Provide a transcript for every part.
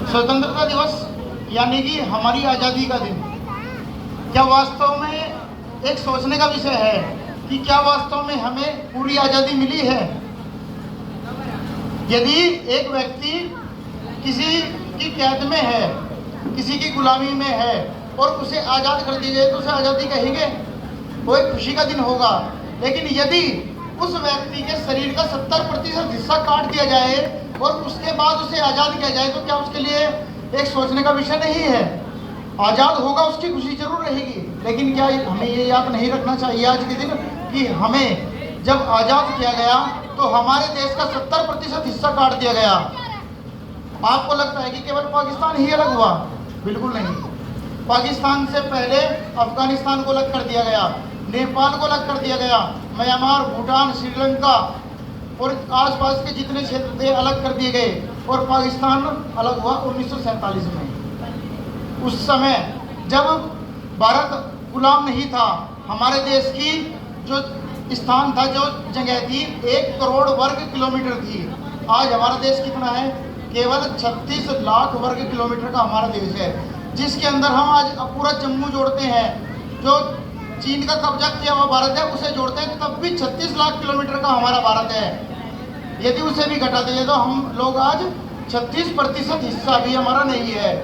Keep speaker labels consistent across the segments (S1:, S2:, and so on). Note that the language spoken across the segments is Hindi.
S1: स्वतंत्रता दिवस यानी कि हमारी आज़ादी का दिन क्या वास्तव में एक सोचने का विषय है कि क्या वास्तव में हमें पूरी आज़ादी मिली है? यदि एक व्यक्ति किसी की कैद में है, किसी की गुलामी में है और उसे आज़ाद कर दी जाए तो उसे आज़ादी कहेंगे? वो एक खुशी का दिन होगा। लेकिन यदि उस व्यक्ति के शरीर का 70% हिस्सा काट दिया जाए और उसके बाद उसे आज़ाद किया जाए तो क्या उसके लिए एक सोचने का विषय नहीं है? आज़ाद होगा, उसकी खुशी जरूर रहेगी, लेकिन क्या हमें ये याद नहीं रखना चाहिए आज के दिन कि हमें जब आज़ाद किया गया तो हमारे देश का 70% हिस्सा काट दिया गया। आपको लगता है कि केवल पाकिस्तान ही अलग हुआ? बिल्कुल नहीं। पाकिस्तान से पहले अफगानिस्तान को अलग कर दिया गया, नेपाल को अलग कर दिया गया, म्यांमार, भूटान, श्रीलंका और आसपास के जितने क्षेत्र थे अलग कर दिए गए और पाकिस्तान अलग हुआ 1947 में। उस समय जब भारत गुलाम नहीं था, हमारे देश की जो स्थान था, जो जगह थी 1 करोड़ वर्ग किलोमीटर थी। आज हमारा देश कितना है? केवल 36 लाख वर्ग किलोमीटर का हमारा देश है, जिसके अंदर हम आज पूरा जम्मू जोड़ते हैं। जो चीन का कब्जा किया हुआ भारत है उसे जोड़ते हैं तब भी 36 लाख किलोमीटर का हमारा भारत है। यदि उसे भी घटा दिए तो हम लोग आज 36% हिस्सा भी हमारा नहीं है।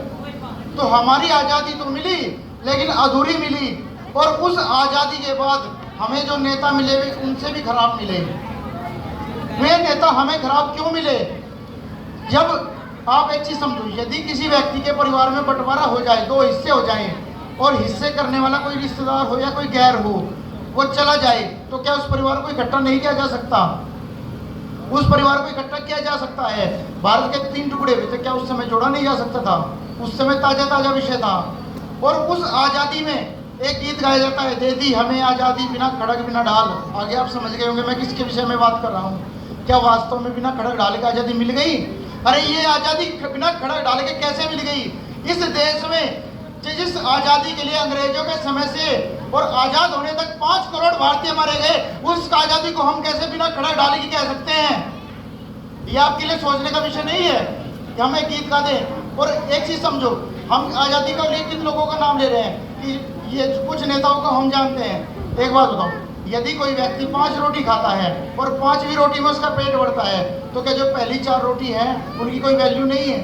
S1: तो हमारी आज़ादी तो मिली लेकिन अधूरी मिली, और उस आज़ादी के बाद हमें जो नेता मिले उनसे भी खराब मिले। वे नेता हमें खराब क्यों मिले? जब आप एक चीज़ समझो, यदि किसी व्यक्ति के परिवार में बंटवारा हो जाए, 2 हिस्से हो जाएं और हिस्से करने वाला कोई रिश्तेदार हो या कोई गैर हो, वो चला जाए तो क्या उस परिवार को इकट्ठा नहीं किया जा सकता? उस परिवार को इकट्ठा किया जा सकता है। भारत के 3 टुकड़े हुए थे, क्या उस समय जोड़ा नहीं जा सकता था? उस समय ताजा ताजा विषय था। और उस आज़ादी में एक गीत गाया जाता है, दे दी हमें आज़ादी बिना खड़ग बिना ढाल। आगे आप समझ गए होंगे मैं किसके विषय में बात कर रहा हूँ। क्या वास्तव में बिना खड़ग ढाल के आज़ादी मिल गई? अरे ये आज़ादी बिना खड़ग डाल के कैसे मिल गई? इस देश में जिस आज़ादी के लिए अंग्रेजों के समय से और आज़ाद होने तक 5 करोड़ भारतीय मारे गए, उस आज़ादी को हम कैसे बिना खड़ग डाले की कह सकते हैं? ये आपके लिए सोचने का विषय नहीं है कि हम एक गीत गा दें। और एक चीज़ समझो, हम आज़ादी का लिए किन लोगों का नाम ले रहे हैं कि ये कुछ नेताओं को हम जानते हैं। एक बात बताओ, यदि कोई व्यक्ति 5 रोटी खाता है और 5वीं रोटी में उसका पेट बढ़ता है तो क्या जो पहली 4 रोटी है उनकी कोई वैल्यू नहीं है?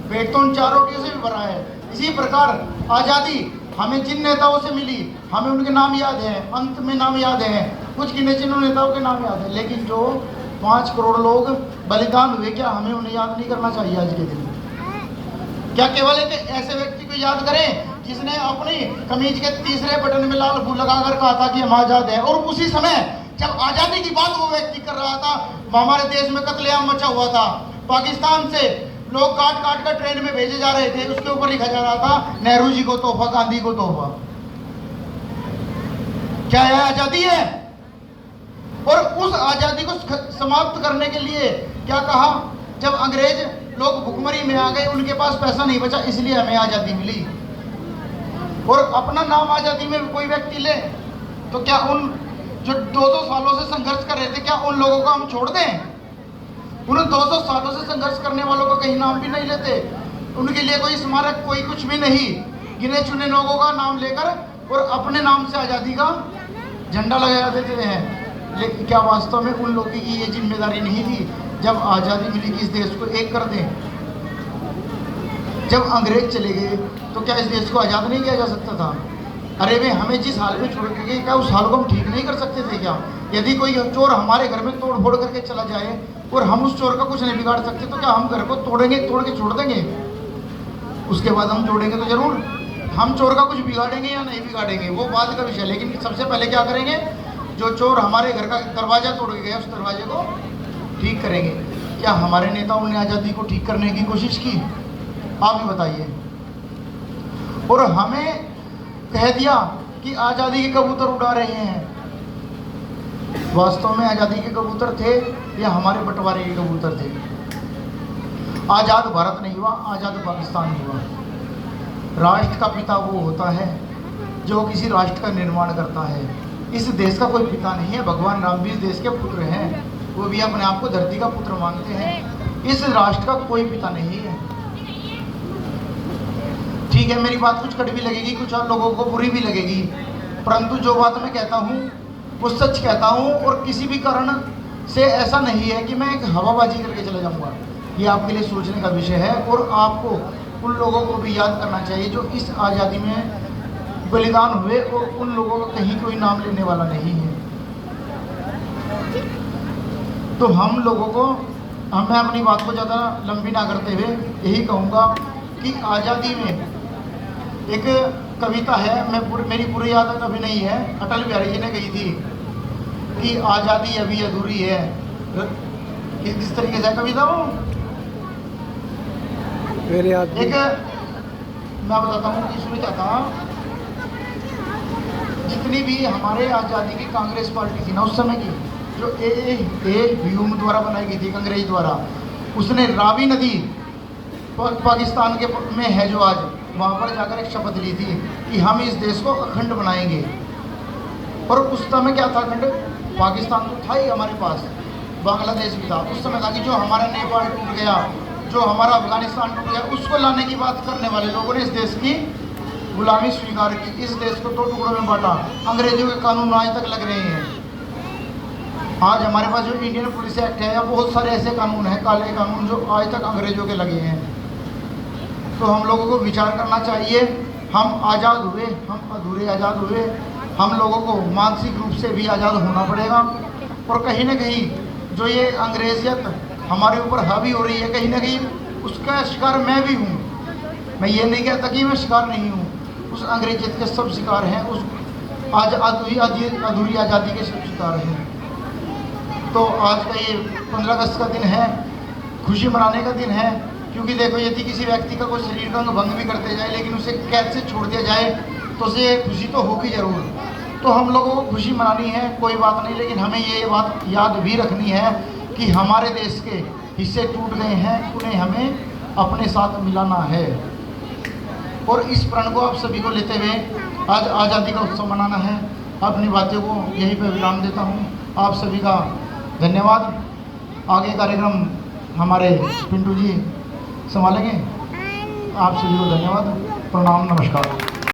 S1: पेट तो उन 4 रोटियों से भी भरा है। इसी प्रकार आज़ादी हमें जिन नेताओं से मिली हमें उनके नाम याद हैं, अंत में नाम याद हैं, कुछ गिने चुने नेताओं के नाम याद हैं, लेकिन जो 5 करोड़ लोग बलिदान हुए क्या हमें उन्हें याद नहीं करना चाहिए आज के दिन? क्या केवल एक ऐसे व्यक्ति को याद करें जिसने अपनी कमीज के तीसरे बटन में लाल फूल लगाकर कहा था कि हम आज़ाद हैं, और उसी समय जब आज़ादी की बात वो व्यक्ति कर रहा था हमारे देश में कत्लेआम मचा हुआ था। पाकिस्तान से लोग काट काट कर ट्रेन में भेजे जा रहे थे, उसके ऊपर लिखा जा रहा था नेहरू जी को तोहफा, गांधी को तोहफा। क्या यह आज़ादी है? और उस आज़ादी को समाप्त करने के लिए क्या कहा? जब अंग्रेज लोग भुखमरी में आ गए, उनके पास पैसा नहीं बचा, इसलिए हमें आज़ादी मिली। और अपना नाम आज़ादी में कोई व्यक्ति ले तो क्या उन जो 200 सालों से संघर्ष कर रहे थे क्या उन लोगों को हम छोड़ दें? उन 200 सालों से संघर्ष करने वालों का कहीं नाम भी नहीं लेते, उनके लिए कोई स्मारक, कोई कुछ भी नहीं। गिने चुने लोगों का नाम लेकर और अपने नाम से आज़ादी का झंडा लगा देते हैं। लेकिन क्या वास्तव में उन लोगों की ये जिम्मेदारी नहीं थी जब आज़ादी मिली कि इस देश को एक कर दें? जब अंग्रेज चले गए तो क्या इस देश को आज़ाद नहीं किया जा सकता था? अरे वे हमें जिस हाल में छोड़ के गए क्या उस हाल को हम ठीक नहीं कर सकते थे क्या? यदि कोई चोर हमारे घर में तोड़ फोड़ करके चला जाए और हम उस चोर का कुछ नहीं बिगाड़ सकते तो क्या हम घर को तोड़ेंगे, तोड़ के छोड़ देंगे? उसके बाद हम जोड़ेंगे तो जरूर। हम चोर का कुछ बिगाड़ेंगे या नहीं बिगाड़ेंगे वो बात का विषय, लेकिन सबसे पहले क्या करेंगे? जो चोर हमारे घर का दरवाज़ा तोड़ के गया उस दरवाजे को ठीक करेंगे। क्या हमारे नेताओं ने आज़ादी को ठीक करने की कोशिश की? आप ही बताइए। और हमें कह दिया कि आज़ादी के कबूतर उड़ा रहे हैं। वास्तव में आज़ादी के कबूतर थे या हमारे बंटवारे के कबूतर थे? आज़ाद भारत नहीं हुआ, आज़ाद पाकिस्तान हुआ। राष्ट्र का पिता वो होता है जो किसी राष्ट्र का निर्माण करता है। इस देश का कोई पिता नहीं है। भगवान राम भी इस देश के पुत्र हैं, वो भी अपने आप को धरती का पुत्र मानते हैं। इस राष्ट्र का कोई पिता नहीं है। ठीक है, मेरी बात कुछ कड़वी लगेगी, कुछ और लोगों को बुरी भी लगेगी, परंतु जो बात मैं कहता हूँ वो सच कहता हूँ। और किसी भी कारण से ऐसा नहीं है कि मैं एक हवाबाजी करके चला जाऊँगा। ये आपके लिए सोचने का विषय है। और आपको उन लोगों को भी याद करना चाहिए जो इस आज़ादी में बलिदान हुए, और उन लोगों का कहीं कोई नाम लेने वाला नहीं है। तो हम लोगों को, मैं अपनी बात को ज़्यादा लंबी ना करते हुए यही कहूँगा कि आज़ादी में एक कविता है, मेरी पूरी याद अभी नहीं है, अटल बिहारी जी ने कही थी कि आज़ादी अभी अधूरी है। किस तरीके से कविता वो
S2: मेरे याद
S1: एक मैं बताता हूँ कि सुन चाहता, जितनी भी हमारे आज़ादी की कांग्रेस पार्टी थी ना उस समय की, जो ह्यूम द्वारा बनाई गई थी अंग्रेज द्वारा, उसने रावी नदी पाकिस्तान के में है जो आज, वहाँ पर जाकर एक शपथ ली थी कि हम इस देश को अखंड बनाएंगे। और उस समय क्या था, अखंड पाकिस्तान तो था ही हमारे पास, बांग्लादेश भी था उस समय था कि जो हमारा नेपाल टूट गया, जो हमारा अफगानिस्तान टूट गया, उसको लाने की बात करने वाले लोगों ने इस देश की गुलामी स्वीकार की, इस देश को 2 टुकड़ों में बांटा। अंग्रेजों के कानून आज तक लग रहे हैं। आज हमारे पास जो इंडियन पुलिस एक्ट है या बहुत सारे ऐसे कानून हैं, काले कानून, जो आज तक अंग्रेजों के लगे हैं। तो हम लोगों को विचार करना चाहिए, हम आज़ाद हुए, हम अधूरे आज़ाद हुए, हम लोगों को मानसिक रूप से भी आज़ाद होना पड़ेगा। और कहीं ना कहीं जो ये अंग्रेजियत हमारे ऊपर हावी हो रही है, कहीं ना कहीं उसका शिकार मैं भी हूँ। मैं ये नहीं कहता कि मैं शिकार नहीं हूँ, उस अंग्रेजियत के सब शिकार हैं, उस आज अधूरी आज़ादी के सब शिकार हैं। तो आज का ये 15 अगस्त का दिन है, खुशी मनाने का दिन है। क्योंकि देखो, यदि किसी व्यक्ति का कोई शरीर का अंग भंग भी करते जाए लेकिन उसे कैद से छोड़ दिया जाए तो उसे खुशी तो होगी ज़रूर। तो हम लोगों को खुशी मनानी है, कोई बात नहीं, लेकिन हमें ये बात याद भी रखनी है कि हमारे देश के हिस्से टूट गए हैं, उन्हें हमें अपने साथ मिलाना है। और इस प्रण को आप सभी को लेते हुए आज आज़ादी का उत्सव मनाना है। अपनी बातों को यहीं पर विराम देता हूँ। आप सभी का धन्यवाद। आगे कार्यक्रम हमारे पिंटू जी संभालेंगे। आप सभी को धन्यवाद, प्रणाम, नमस्कार।